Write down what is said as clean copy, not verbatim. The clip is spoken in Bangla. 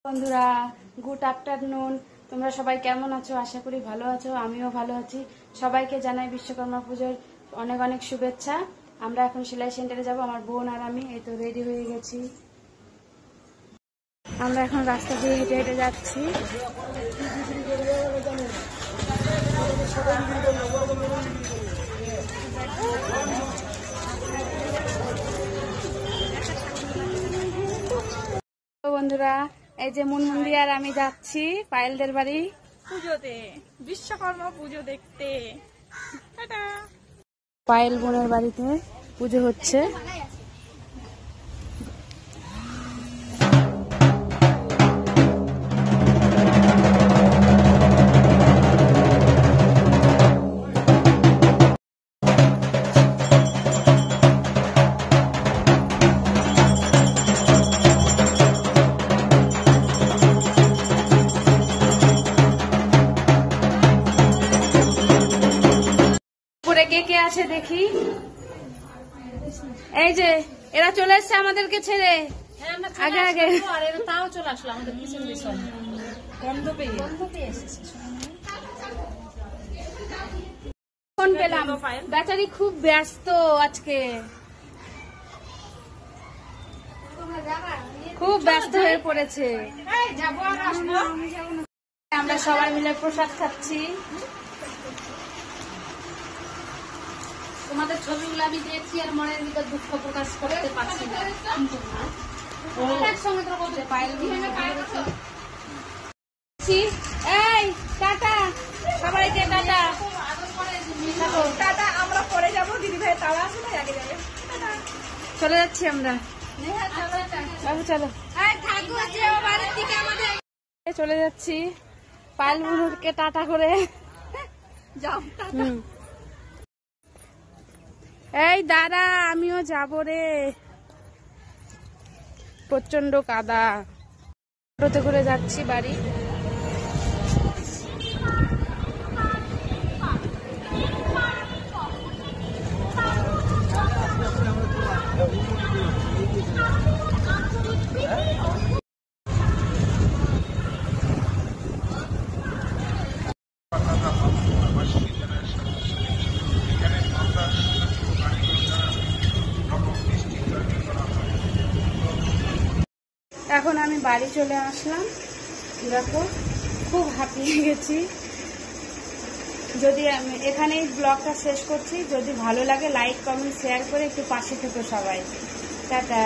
বন্ধুরা গুড আফটারনুন। তোমরা সবাই কেমন আছো? আশা করি ভালো আছো, আমিও ভালো আছি। সবাইকে জানাই বিশ্বকর্মা পুজোর অনেক অনেক শুভেচ্ছা। আমরা এখন সেলাই সেন্টারে যাব, আমার বোন আর আমি এই তো রেডি হয়ে গেছি। আমরা এখন রাস্তা দিয়ে হেঁটে হেঁটে যাচ্ছি। বন্ধুরা এই যে মুনমুন্দি আর আমি যাচ্ছি পায়েলদের বাড়ি পুজোতে, বিশ্বকর্মা পুজো দেখতে। পায়েল বোনের বাড়িতে পুজো হচ্ছে। কে কে আছে দেখি। এই যে এরা চলে এসছে আমাদেরকে ছেড়ে আগে আগে। তাও চলে আসলো আমাদের পিছন পিছন, গন্ধ পেয়ে ফোন পেলাম। বেচারি খুব ব্যস্ত আজকে, খুব ব্যস্ত হয়ে পড়েছে। আমরা সবাই মিলে প্রসাদ খাচ্ছি। তোমাদের ছবিগুলো আমি দেখছি আর মনের ভিতর দুঃখ প্রকাশ করতে পারছি না। এই টাটা সবাইকে, টাটা টাটা। আমরা পরে যাবো, দিদি ভাই তারা আসলে আগে যাবে। চলে যাচ্ছি আমরা। বাবু চলো, চলে যাচ্ছি পায়েল বুনুরকে টাটা করে। যাও এই দাঁড়া, আমিও যাবো রে। প্রচন্ড কাদা, টোটোতে করে যাচ্ছি বাড়ি। এখন আমি বাড়ি চলে আসলাম। দেখো খুব হাঁপিয়ে গেছি। যদি আমি এখানেই ব্লগটা শেষ করছি। যদি ভালো লাগে লাইক কমেন্ট শেয়ার করে একটু পাশে থেকো সবাই। টাটা।